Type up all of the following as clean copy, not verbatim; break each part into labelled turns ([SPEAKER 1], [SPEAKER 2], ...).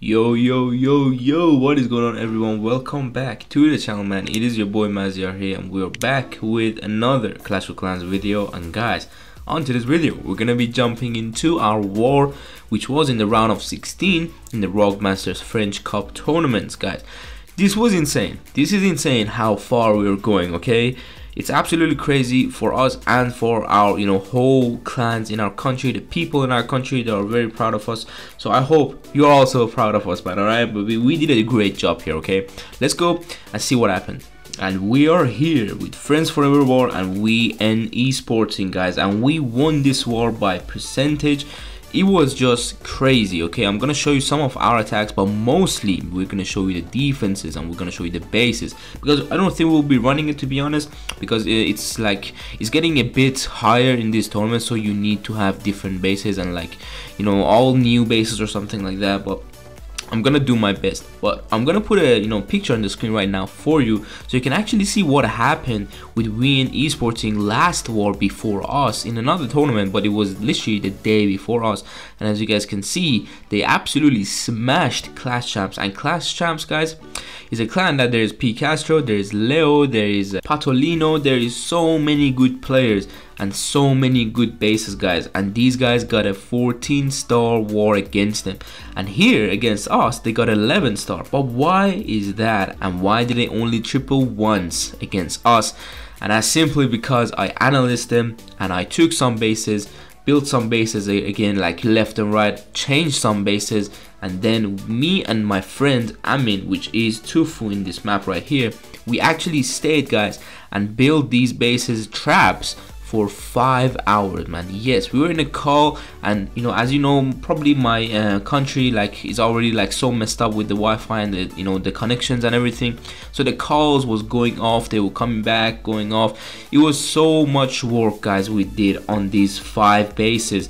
[SPEAKER 1] Yo, what is going on, everyone? Welcome back to the channel, man. It is your boy Maziar here, and we're back with another Clash of Clans video. And guys, on to this video, we're gonna be jumping into our war, which was in the round of 16 in the Rogue Masters French Cup tournaments. Guys, this was insane. This is insane how far we are going. Okay, it's absolutely crazy for us and for our whole clans in our country. The people in our country, they are very proud of us, so I hope you're also proud of us, man. All right, but we did a great job here. Okay, let's go and see what happened. And we are here with Friends Forever War, and we end eSporting, guys, and we won this war by percentage. It was just crazy. Okay, I'm gonna show you some of our attacks, but mostly we're gonna show you the defenses and we're gonna show you the bases, because I don't think we'll be running it, to be honest, because it's getting a bit higher in this tournament, so you need to have different bases and all new bases or something like that. But I'm gonna do my best. But I'm gonna put a picture on the screen right now for you, so you can actually see what happened with we and eSporting last war before us in another tournament, but it was literally the day before us. And as you guys can see, they absolutely smashed Clash Champs. And Clash Champs, guys, is a clan that there is P Castro, there is Leo, there is Patolino, there is so many good players and so many good bases, guys, and these guys got a 14-star war against them, and here against us they got 11-star. But why is that, and why did they only triple once against us? And that's simply because I analyzed them and I took some bases, built some bases again, like left and right, changed some bases, and then me and my friend Amin, which is Tufu in this map right here, we actually stayed, guys, and built these bases traps for 5 hours, man. Yes, we were in a call, and as you know, probably my country is already so messed up with the Wi-Fi and the connections and everything, so the calls was going off, they were coming back, going off. It was so much work, guys, we did on these 5 bases,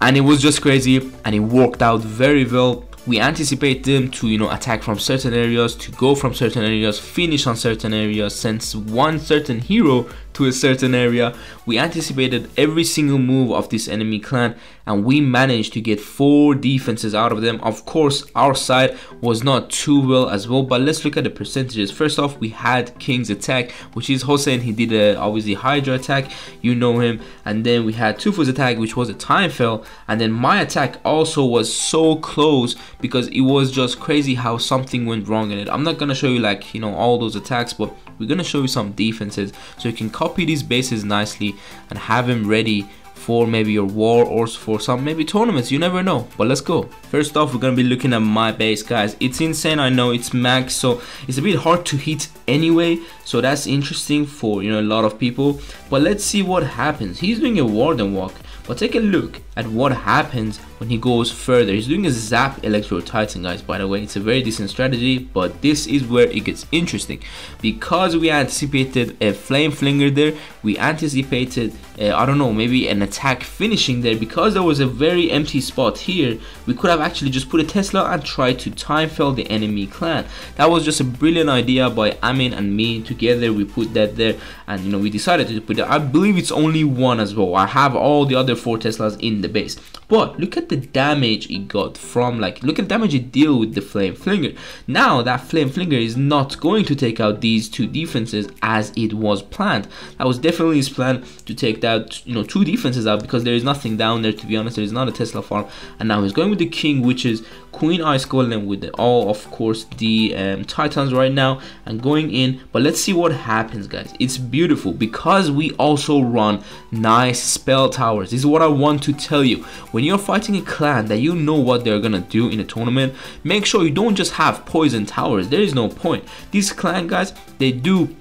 [SPEAKER 1] and it was just crazy, and it worked out very well. We anticipate them to attack from certain areas, to go from certain areas, finish on certain areas, send one certain hero to a certain area. We anticipated every single move of this enemy clan, and we managed to get 4 defenses out of them. Of course, our side was not too well as well, but let's look at the percentages. First off, we had King's attack, which is Hossein. He did obviously Hydra attack, you know him. And then we had Tufu's attack, which was a time fell, and then my attack also was so close, because it was just crazy how something went wrong in it. I'm not gonna show you all those attacks, but we're gonna show you some defenses so you can copy these bases nicely and have them ready for maybe your war or for some maybe tournaments. You never know. But let's go. First off, we're gonna be looking at my base, guys. It's insane, I know, it's max, so it's a bit hard to hit anyway, so that's interesting for a lot of people. But let's see what happens. He's doing a Warden walk, but take a look at what happens when he goes further. He's doing a Zap Electro Titan, guys. By the way, it's a very decent strategy, but this is where it gets interesting, because we anticipated a Flame Flinger there. We anticipated I don't know, maybe an attack finishing there, because there was a very empty spot here. We could have actually just put a Tesla and tried to time fell the enemy clan. That was just a brilliant idea by Amin and me together. We put that there, and we decided to put it. I believe it's only one as well. I have all the other 4 Teslas in the base, but look at the damage it got from look at the damage it deal with the Flame Flinger. Now that Flame Flinger is not going to take out these 2 defenses as it was planned. That was definitely his plan, to take that 2 defenses out, because there is nothing down there, to be honest. There is not a Tesla farm, and now he's going with the King, which is Queen Ice Golem with all of course the Titans right now, and going in. But let's see what happens, guys. It's beautiful, because we also run nice spell towers. This is what I want to tell you. When you're fighting a clan that you know what they're gonna do in a tournament, make sure you don't just have poison towers. There is no point. These clan guys, they do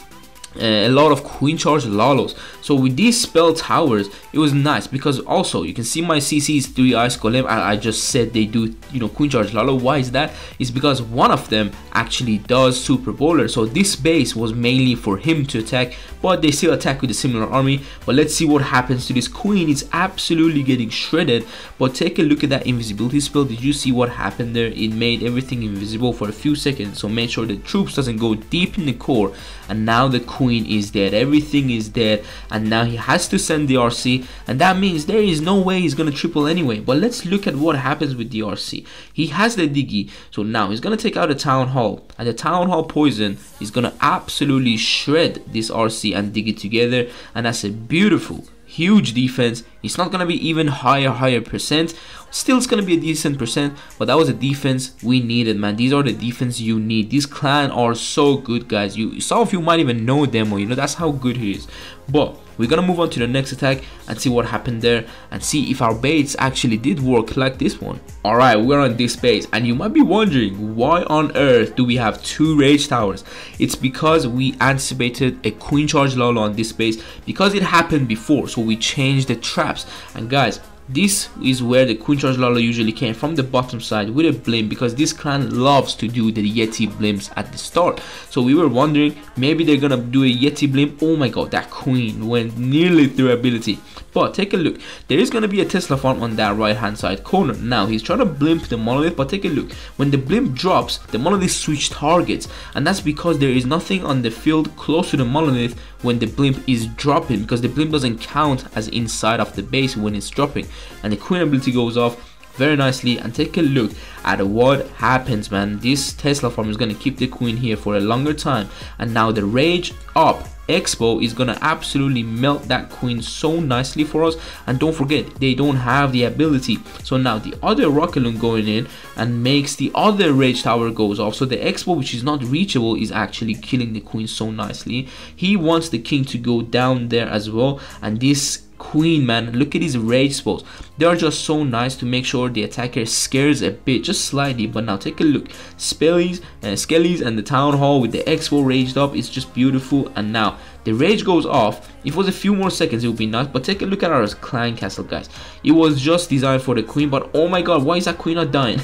[SPEAKER 1] a lot of Queen Charge Lalos. So with these spell towers, it was nice, because also you can see my CC's 3 Ice Golem, and I just said they do Queen Charge Lalo. Why is that? It's because one of them actually does Super Bowler, so this base was mainly for him to attack, but they still attack with a similar army. But let's see what happens to this Queen. It's absolutely getting shredded, but take a look at that invisibility spell. Did you see what happened there? It made everything invisible for a few seconds, so make sure the troops doesn't go deep in the core. And now the Queen is dead, everything is dead, and now he has to send the RC, nicely, and that means there is no way he's gonna triple anyway. But let's look at what happens with the RC. He has the Diggy, so now he's gonna take out a Town Hall, and the Town Hall poison is gonna absolutely shred this RC and Diggy together, and that's a beautiful huge defense. It's not gonna be even higher percent, still it's gonna be a decent percent, but that was a defense we needed, man. These are the defense you need. These clan are so good, guys. Some of you might even know them, or you know, that's how good he is. But we're gonna move on to the next attack and see what happened there, and see if our baits actually did work like this one. Alright, we're on this base, and you might be wondering, why on earth do we have 2 rage towers? It's because we anticipated a queen charge Lolo on this base, because it happened before, so we changed the traps. And guys, this is where the queen charge Lolo usually came, from the bottom side with a blimp, because this clan loves to do the Yeti blimps at the start. So we were wondering, maybe they're gonna do a Yeti blimp. Oh my god, that queen went nearly through ability. But take a look, there is gonna be a Tesla farm on that right hand side corner. Now he's trying to blimp the monolith, but take a look, when the blimp drops, the monolith switch targets, and that's because there is nothing on the field close to the monolith when the blimp is dropping, because the blimp doesn't count as inside of the base when it's dropping, and the queen ability goes off very nicely. And take a look at what happens, man. This Tesla farm is going to keep the queen here for a longer time, and now the rage up Expo is gonna absolutely melt that queen so nicely for us. And don't forget, they don't have the ability, so now the other rocket loon going in and makes the other rage tower goes off, so the Expo, which is not reachable, is actually killing the queen so nicely. He wants the king to go down there as well, and this queen, man, look at his rage spells. They are just so nice to make sure the attacker scares a bit, just slightly. But now take a look, Skellies and the Town Hall with the Expo raged up, it's just beautiful. And now the rage goes off. If it was a few more seconds, it would be nice. But take a look at our clan castle, guys. It was just designed for the queen, but oh my god, why is that queen not dying?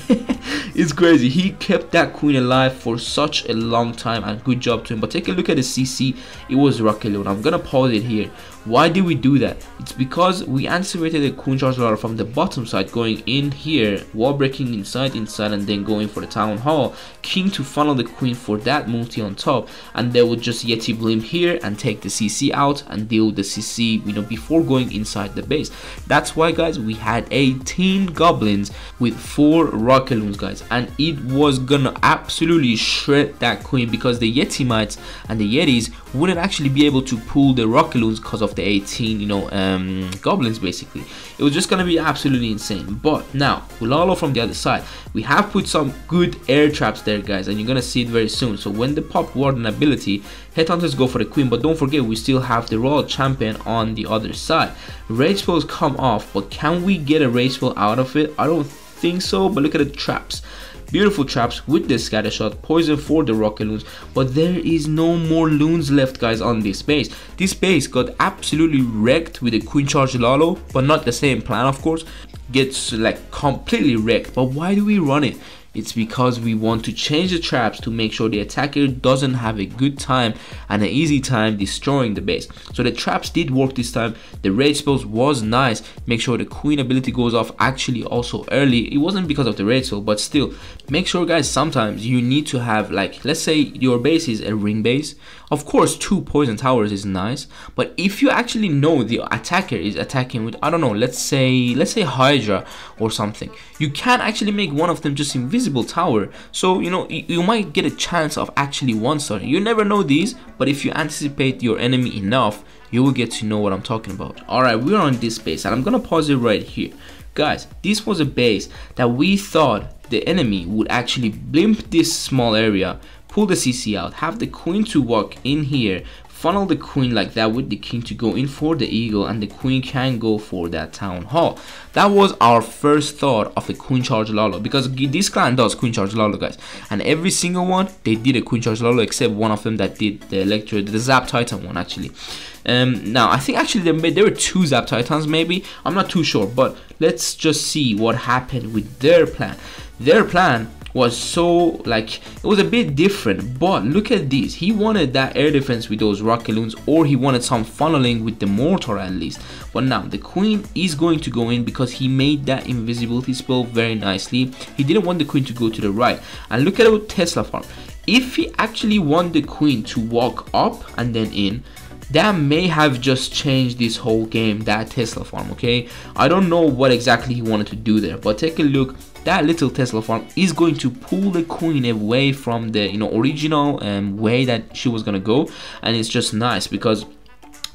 [SPEAKER 1] It's crazy. He kept that queen alive for such a long time, and good job to him. But take a look at the CC. It was rocket loon. I'm gonna pause it here. Why did we do that? It's because we anticipated a queen charge ladder from the bottom side going in here, wall breaking inside, and then going for the Town Hall, king to funnel the queen for that multi on top, and they would just Yeti blimp here and take the CC out and deal with the CC, you know, before going inside the base. That's why, guys, we had 18 goblins with 4 rocket loons, guys, and it was gonna absolutely shred that queen, because the Yeti mites and the Yetis wouldn't actually be able to pull the rocket loons because of the 18, you know, goblins. Basically, it was just gonna be absolutely insane. But now Lolo from the other side, we have put some good air traps there, guys, and you're gonna see it very soon. So when the pop warden ability, headhunters go for the queen, but don't forget, we still have the royal champion on the other side. Rage spells come off, but can we get a rage spell out of it? I don't think so. But look at the traps, beautiful traps with the scatter shot, poison for the rocket loons. But there is no more loons left, guys, on this base. This base got absolutely wrecked with the queen charge Lolo, but not the same plan, of course. Gets like completely wrecked. But why do we run it? It's because we want to change the traps to make sure the attacker doesn't have a good time and an easy time destroying the base. So the traps did work this time. The rage spells was nice. Make sure the queen ability goes off actually also early. It wasn't because of the rage spell, but still, make sure, guys, sometimes you need to have, like, let's say your base is a ring base. Of course, 2 poison towers is nice, but if you actually know the attacker is attacking with, I don't know, let's say Hydra or something, you can actually make one of them just invisible tower, so you know you might get a chance of actually one-starting. You never know these, but if you anticipate your enemy enough, you will get to know what I'm talking about. Alright, we're on this base, and I'm gonna pause it right here. Guys, this was a base that we thought the enemy would actually blimp this small area, pull the CC out, have the queen to walk in here, funnel the queen like that with the king to go in for the eagle, and the queen can go for that Town Hall. That was our first thought of a queen charge Lolo, because this clan does queen charge Lolo, guys, and every single one they did a queen charge Lolo, except one of them that did the Zap Titan one actually. Now I think actually there were 2 Zap Titans, maybe, I'm not too sure, but let's just see what happened with their plan. Their plan was so, like, it was a bit different, but look at this. He wanted that air defense with those rocket loons, or he wanted some funneling with the mortar at least. But now the queen is going to go in because he made that invisibility spell very nicely. He didn't want the queen to go to the right. And look at our Tesla farm. If he actually want the queen to walk up and then in, that may have just changed this whole game, that Tesla farm. Okay, I don't know what exactly he wanted to do there, but take a look. That little Tesla farm is going to pull the queen away from the original way that she was gonna go, and it's just nice because,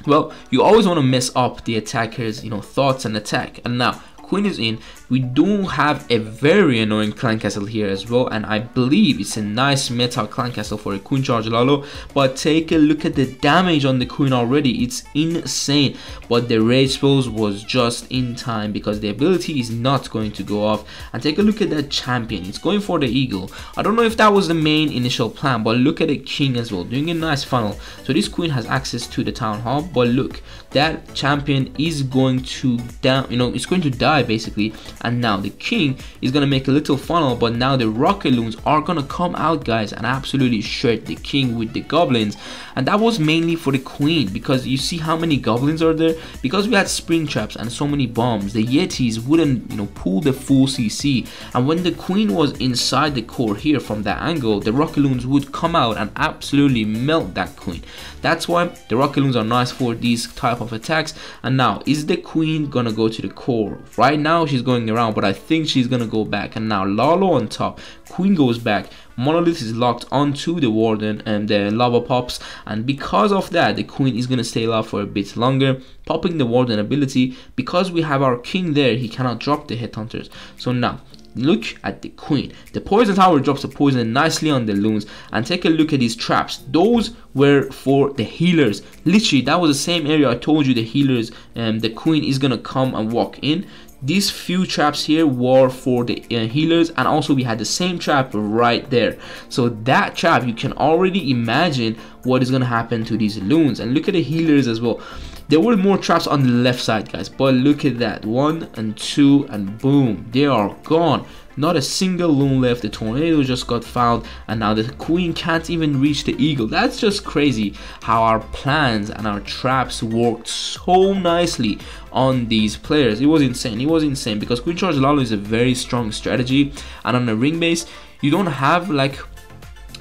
[SPEAKER 1] well, you always want to mess up the attacker's thoughts and attack. And now queen is in. We do have a very annoying clan castle here as well, and I believe it's a nice meta clan castle for a queen charge Lalo. But take a look at the damage on the queen already, it's insane. But the rage spells was just in time because the ability is not going to go off. And take a look at that champion, it's going for the eagle. I don't know if that was the main initial plan, but look at the king as well, doing a nice funnel. So this queen has access to the town hall, but look, that champion is going to down, it's going to die basically. And now the king is gonna make a little funnel, but now the rocket loons are gonna come out, guys, and absolutely shred the king with the goblins. And that was mainly for the queen, because you see how many goblins are there. Because we had spring traps and so many bombs, the yetis wouldn't pull the full CC. And when the queen was inside the core here from that angle, the rocket loons would come out and absolutely melt that queen. That's why the rocket loons are nice for these type of attacks. And now, is the queen gonna go to the core? Right now she's going around, but I think she's gonna go back. And now Lalo on top, queen goes back, monolith is locked onto the warden, and the lava pops, and because of that the queen is gonna stay alive for a bit longer, popping the warden ability. Because we have our king there, he cannot drop the headhunters. So now look at the queen, the poison tower drops the poison nicely on the loons. And take a look at these traps, those were for the healers. Literally that was the same area I told you the healers, the queen is gonna come and walk in. These few traps here were for the healers, and also we had the same trap right there. So that trap, you can already imagine what is gonna happen to these loons. And look at the healers as well. There were more traps on the left side, guys, but look at that, 1 and 2, and boom, they are gone. Not a single loon left. The tornado just got found, and now the queen can't even reach the eagle. That's just crazy how our plans and our traps worked so nicely on these players. It was insane. It was insane because Queen Charge Lalo is a very strong strategy, and on a ring base you don't have, like,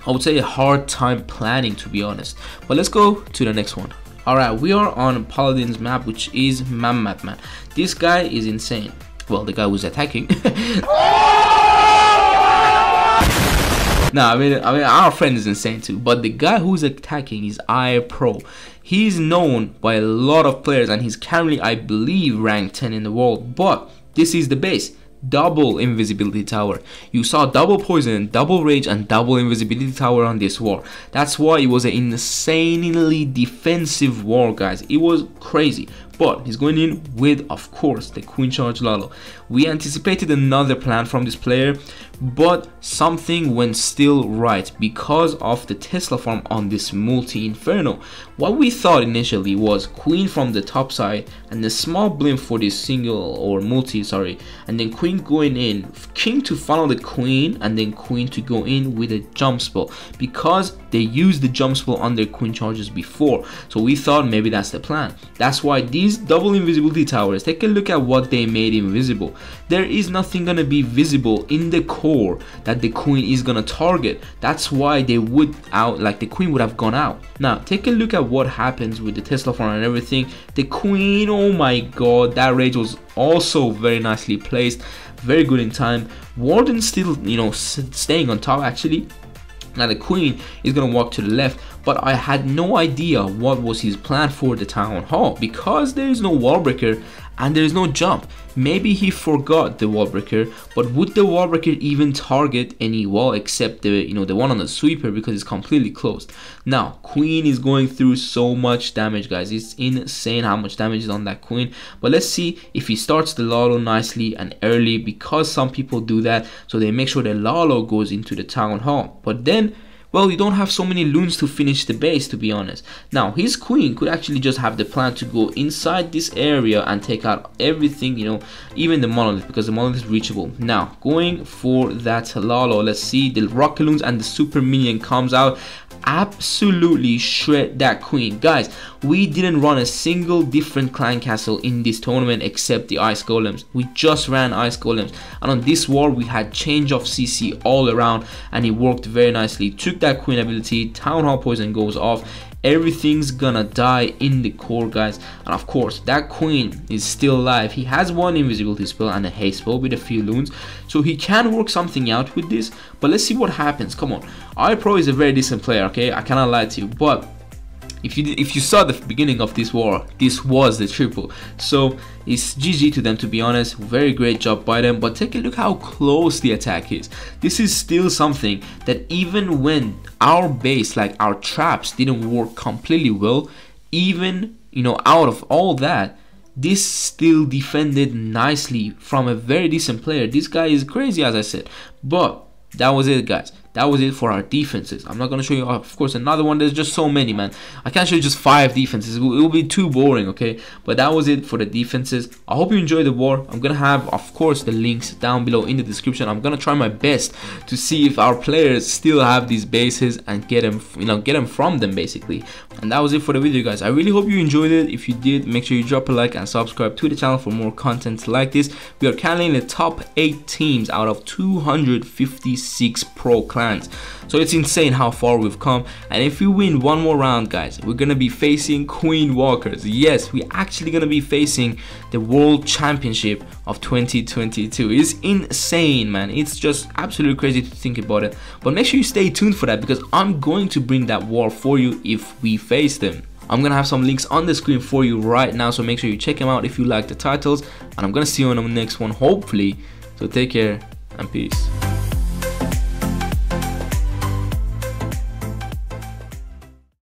[SPEAKER 1] I would say, a hard time planning, to be honest. But let's go to the next one. Alright, we are on Paladin's map, which is Mammat Man. This guy is insane. Well, the guy who's attacking. I mean our friend is insane too, but the guy who's attacking is iPro. He's known by a lot of players, and he's currently, I believe, ranked 10 in the world. But this is the base. Double invisibility tower. You saw double poison, double rage, and double invisibility tower on this war. That's why it was an insanely defensive war, guys. It was crazy. But he's going in with, of course, the Queen Charge Lalo. We anticipated another plan from this player, but something went still right because of the Tesla farm on this multi-inferno. What we thought initially was queen from the top side and a small blimp for this single or multi, sorry, and then queen going in, king to follow the queen, and then queen to go in with a jump spell because they used the jump spell on their queen charges before. So we thought maybe that's the plan. That's why these double invisibility towers, take a look at what they made invisible. There is nothing gonna be visible in the core that the queen is gonna target. That's why they would out, like the queen would have gone out. Now take a look at what happens with the Tesla farm and everything. The queen, oh my god, that rage was also very nicely placed, very good in time. Warden still, staying on top actually. Now the queen is gonna walk to the left, but I had no idea what was his plan for the town hall because there is no wall breaker and there is no jump. Maybe he forgot the wall breaker, but would the wall breaker even target any wall except the the one on the sweeper because it's completely closed? Now queen is going through so much damage, guys. It's insane how much damage is on that queen. But let's see if he starts the Lalo nicely and early, because some people do that, so they make sure the Lalo goes into the town hall. But then, well, you don't have so many loons to finish the base, to be honest. Now his queen could actually just have the plan to go inside this area and take out everything, even the monolith, because the monolith is reachable. Now going for that Lalo, let's see, the rocket loons and the super minion comes out, absolutely shred that queen. Guys, we didn't run a single different clan castle in this tournament except the ice golems. We just ran ice golems, and on this war we had change of CC all around, and it worked very nicely. Took that queen ability, town hall poison goes off, everything's gonna die in the core, guys. And of course that queen is still alive. He has one invisibility spell and a haste spell with a few loons, so he can work something out with this. But let's see what happens. Come on, iPro is a very decent player, okay, I cannot lie to you, but if you saw the beginning of this war, this was the triple, so it's GG to them, to be honest. Very great job by them. But take a look how close the attack is. This is still something that even when our base, like our traps, didn't work completely well, even, you know, out of all that, this still defended nicely from a very decent player. This guy is crazy, as I said. But that was it, guys. That was it for our defenses. I'm not going to show you, of course, another one. There's just so many, man. I can't show you just 5 defenses. It will be too boring, okay? But that was it for the defenses. I hope you enjoyed the war. I'm going to have, of course, the links down below in the description. I'm going to try my best to see if our players still have these bases and get them, you know, get them from them, basically. And that was it for the video, guys. I really hope you enjoyed it. If you did, make sure you drop a like and subscribe to the channel for more content like this. We are currently in the top 8 teams out of 256 pro clans. So it's insane how far we've come. And if we win one more round, guys, we're gonna be facing Queen Walkers. Yes, we're actually gonna be facing the World Championship of 2022. It's insane, man. It's just absolutely crazy to think about it. But make sure you stay tuned for that, because I'm going to bring that war for you if we face them. I'm gonna have some links on the screen for you right now, so make sure you check them out if you like the titles. And I'm gonna see you on the next one, hopefully. So take care and peace.